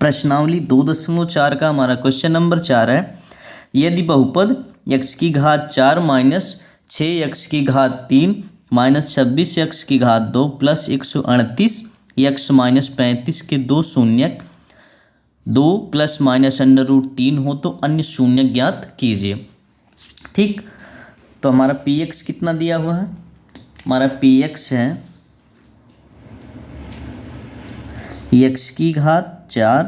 प्रश्नावली 2.4 का हमारा क्वेश्चन नंबर 4 है। यदि बहुपद x की घात 4 माइनस 6x की घात 3 माइनस 26x की घात 2 प्लस 138 x माइनस 35 के दो शून्यक 2 प्लस माइनस अंडर रूट 3 हो तो अन्य शून्य ज्ञात कीजिए। ठीक, तो हमारा px कितना दिया हुआ है? हमारा px है x की घात 4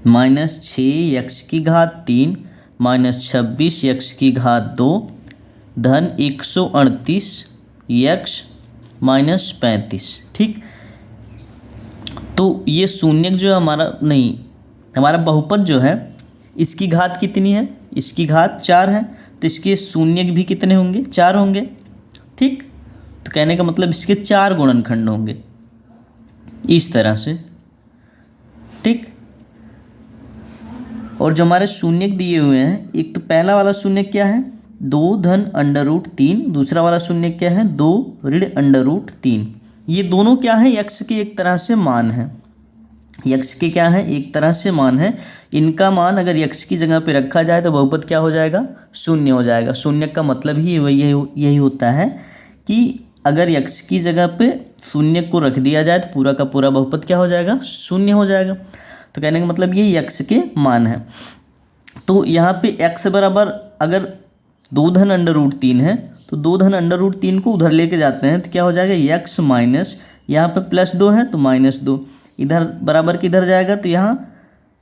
माइनस 6x की घात 3 माइनस 26x की घात 2 धन 138 x माइनस 35। ठीक, तो ये शून्यक जो हमारा नहीं, हमारा बहुपद जो है इसकी घात कितनी है? इसकी घात 4 है, तो इसके शून्यक भी कितने होंगे? 4 होंगे। ठीक, तो कहने का मतलब इसके 4 गुणनखंड होंगे इस तरह से। ठीक, और जो हमारे शून्यक दिए हुए हैं, एक तो पहला वाला शून्यक क्या है? 2 धन अंडर रूट 3। दूसरा वाला शून्यक क्या है? 2 ऋण अंडर रूट 3। ये दोनों क्या है? यक्ष के एक तरह से मान है। यक्ष के क्या है? एक तरह से मान है। इनका मान अगर यक्ष की जगह पे रखा जाए तो बहुपद क्या हो जाएगा? शून्य हो जाएगा। शून्यक का मतलब ही यही होता है कि अगर यक्ष की जगह पे शून्य को रख दिया जाए तो पूरा का पूरा बहुपद क्या हो जाएगा? शून्य हो जाएगा। तो कहने का मतलब ये यक्ष के मान है। तो यहाँ पे x बराबर अगर 2 धन अंडर रूट 3 है तो 2 धन अंडर रूट 3 को उधर लेके जाते हैं तो क्या हो जाएगा? x माइनस, यहाँ पे प्लस 2 है तो माइनस 2, इधर बराबर किधर जाएगा? तो यहाँ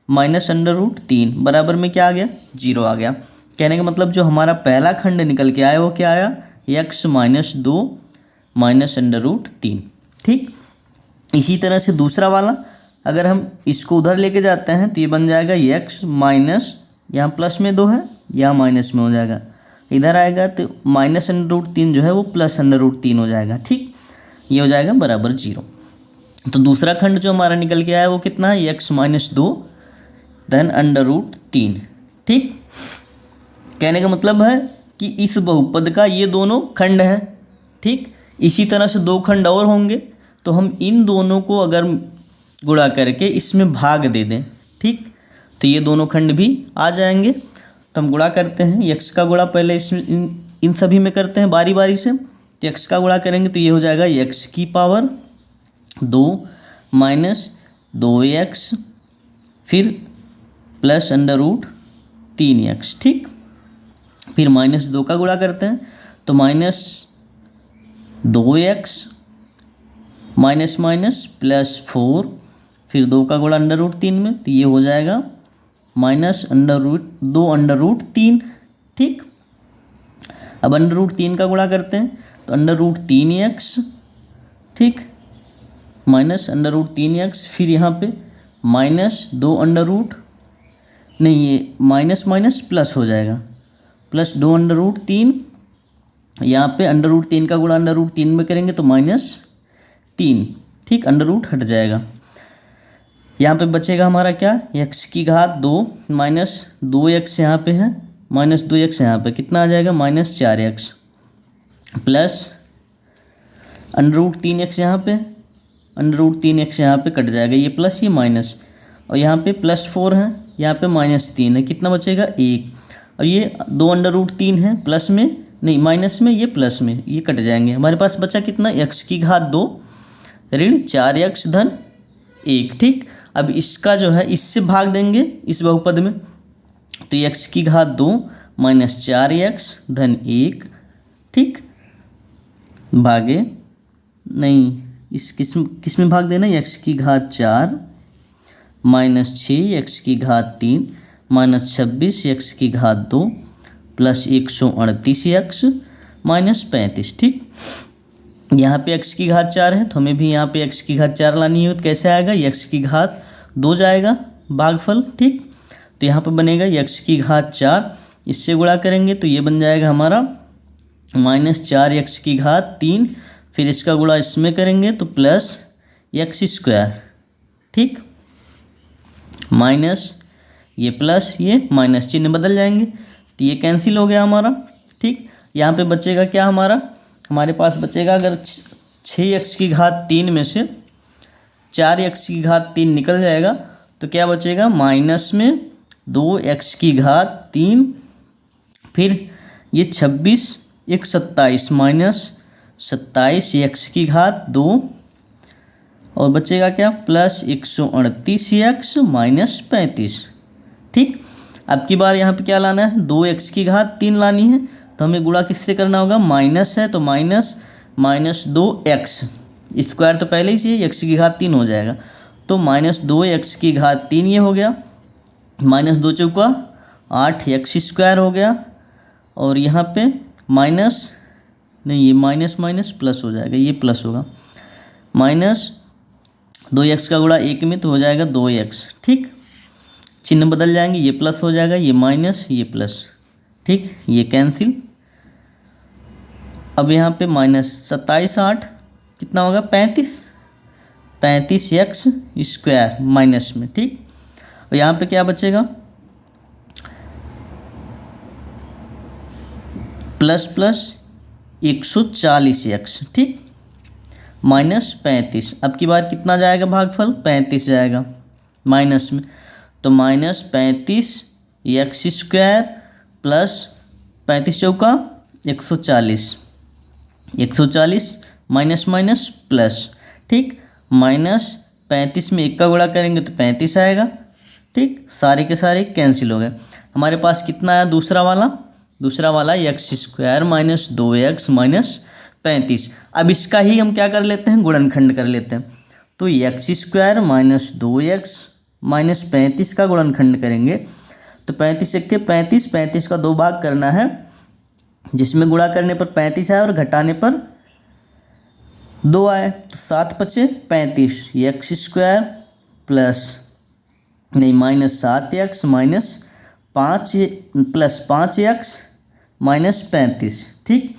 माइनस अंडर रूट 3 बराबर में क्या आ गया? 0 आ गया। कहने का मतलब जो हमारा पहला खंड निकल के आया वो क्या आया? x minus 2 minus under root 3। ठीक, इसी तरह से दूसरा वाला अगर हम इसको उधर लेके जाते हैं तो ये बन जाएगा x माइनस, यहाँ प्लस में 2 है, यहाँ माइनस में हो जाएगा, इधर आएगा तो माइनस अंडर रूट 3 जो है वो प्लस अंडर रूट 3 हो जाएगा। ठीक, ये हो जाएगा बराबर 0। तो दूसरा खंड जो हमारा निकल के आया वो कितना है? x माइनस 2 धन अंडर रूट 3। ठीक, कहने का मतलब है कि इस बहुपद का ये दोनों खंड हैं। ठीक, इसी तरह से 2 खंड और होंगे तो हम इन दोनों को अगर गुणा करके इसमें भाग दे दें, ठीक, तो ये दोनों खंड भी आ जाएंगे। तो हम गुणा करते हैं, x का गुणा पहले इसमें इन सभी में करते हैं बारी बारी से। तो x का गुणा करेंगे तो ये हो जाएगा x की पावर 2 माइनस 2x फिर प्लस अंडर रूट 3x। ठीक, फिर माइनस 2 का गुणा करते हैं तो minus 2x minus minus plus 4 फिर 2 का गुणा अंडर रूट 3 में तो ये हो जाएगा minus under root 2 under root 3। ठीक, अब अंडर रूट 3 का गुणा करते हैं तो अंडर रूट 3x, ठीक, माइनस अंडर रूट 3x फिर यहाँ पे माइनस 2 अंडर रूट, नहीं ये माइनस माइनस प्लस हो जाएगा, प्लस 2 अंडर रूट 3, यहाँ पे अंडर रूट 3 का गुणा अंडर रूट 3 में करेंगे तो माइनस 3। ठीक, अंडर रूट हट जाएगा। यहाँ पे बचेगा हमारा क्या? x की घात 2 माइनस 2x यहाँ पे है, माइनस 2x यहाँ पे कितना आ जाएगा? Minus 4x plus under root 3x यहाँ पे, अंडर रूट 3x यहाँ पे कट जाएगा, ये प्लस ये माइनस, और यहाँ पे प्लस 4 है, यहाँ पे माइनस 3 है, कितना बचेगा? 1, और ये 2 अंडर रूट 3 है प्लस में, नहीं माइनस में, ये प्लस में, ये कट जाएंगे। हमारे पास बचा कितना? x की घात 2 ऋण 4x धन 1। ठीक, अब इसका जो है इससे भाग देंगे इस बहुपद में तो x की घात 2 माइनस 4x धन 1। ठीक, भागे नहीं, इस किस में भाग देना? x की घात 4 माइनस 6x की घात 3 माइनस 26x की घात 2 प्लस 138x माइनस 35। ठीक, यहाँ पे x की घात 4 है तो हमें भी यहाँ पे x की घात 4 लानी है, तो कैसे आएगा? x की घात 2 जाएगा भागफल। ठीक, तो यहाँ पे बनेगा x की घात 4, इससे गुणा करेंगे तो ये बन जाएगा हमारा माइनस 4x की घात 3, फिर इसका गुणा इसमें करेंगे तो प्लस x स्क्वायर। ठीक, माइनस ये प्लस ये माइनस, चिन्ह बदल जाएंगे तो ये कैंसिल हो गया हमारा। ठीक, यहाँ पे बचेगा क्या हमारा? हमारे पास बचेगा अगर 6x की घात 3 में से 4x की घात 3 निकल जाएगा तो क्या बचेगा, माइनस में 2x⁻3, फिर ये 26 एक 27 माइनस 27x⁻2 और बचेगा क्या, प्लस 138x माइनस 35। ठीक, अब की बार यहाँ पे क्या लाना है, 2x⁻3 लानी है, तो हमें गुणा किससे करना होगा, माइनस है तो माइनस 2x स्क्वायर तो पहले ही से x⁻3 हो जाएगा, तो -2x⁻3 ये हो गया, -2 चौका 8x² हो गया, और यहाँ पे माइनस नहीं, ये माइनस माइनस प्लस हो जाएगा, ये प्लस होगा, -2x का गुणा 1 में तो हो जाएगा 2x। ठीक, चिन्ह बदल जाएंगे, ये प्लस हो जाएगा, ये माइनस ये प्लस। ठीक, ये कैंसिल। अब यहाँ पे -27 8 कितना होगा, 35x² माइनस में। ठीक, और यहाँ पे क्या बचेगा, प्लस प्लस 140x। ठीक, -35। अब की बार कितना जाएगा भागफल, 35 जाएगा माइनस में, तो -35x² प्लस 35 चौका 140 माइनस माइनस प्लस। ठीक, -35 में 1 का गुणा करेंगे तो 35 आएगा। ठीक, सारे के सारे कैंसिल हो गए। हमारे पास कितना आया, दूसरा वाला x² माइनस 2x माइनस 35। अब इसका ही हम क्या कर लेते हैं, गुणनखंड कर लेते हैं, तो x² माइनस 2x माइनस 35 का गुणनखंड करेंगे तो 35 एक 35 का 2 भाग करना है, जिसमें गुणा करने पर 35 आए और घटाने पर 2 आए, तो 7 बचे 35, x² प्लस नहीं minus 7x minus 5 plus 5x minus 35। ठीक,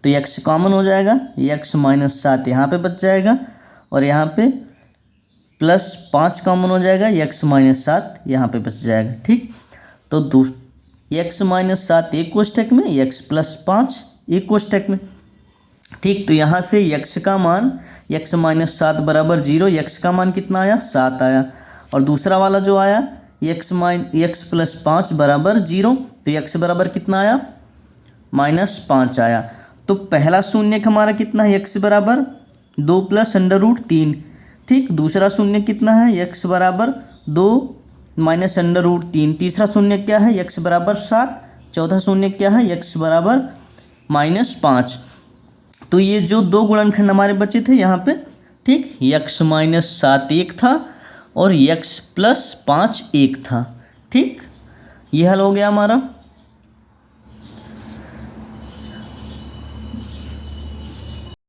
तो x कॉमन हो जाएगा, x माइनस 7 यहाँ पे बच जाएगा, और यहाँ पे प्लस 5 कॉमन हो जाएगा, x माइनस 7 यहाँ पे बच जाएगा। ठीक, तो x माइनस 7 एक कोष्ठक में, x प्लस 5 एक कोष्ठक में। ठीक, तो यहाँ से x का मान, x माइनस 7 बराबर 0, x का मान कितना आया, 7 आया, और दूसरा वाला जो आया x प्लस 5 बराबर 0, तो x बराबर कितना आया, -5 आया। तो पहला शून्य हमारा कितना है, x बराबर 2 प्लस √3। ठीक, दूसरा शून्य कितना है, x बराबर 2 माइनस √3। तीसरा शून्य क्या है, x बराबर 7। चौथा शून्य क्या है, x बराबर -5। तो ये जो 2 गुणनखंड हमारे बचे थे यहाँ पे, ठीक, x माइनस 7 1 था और x प्लस 5 1 था। ठीक, ये हल हो गया हमारा।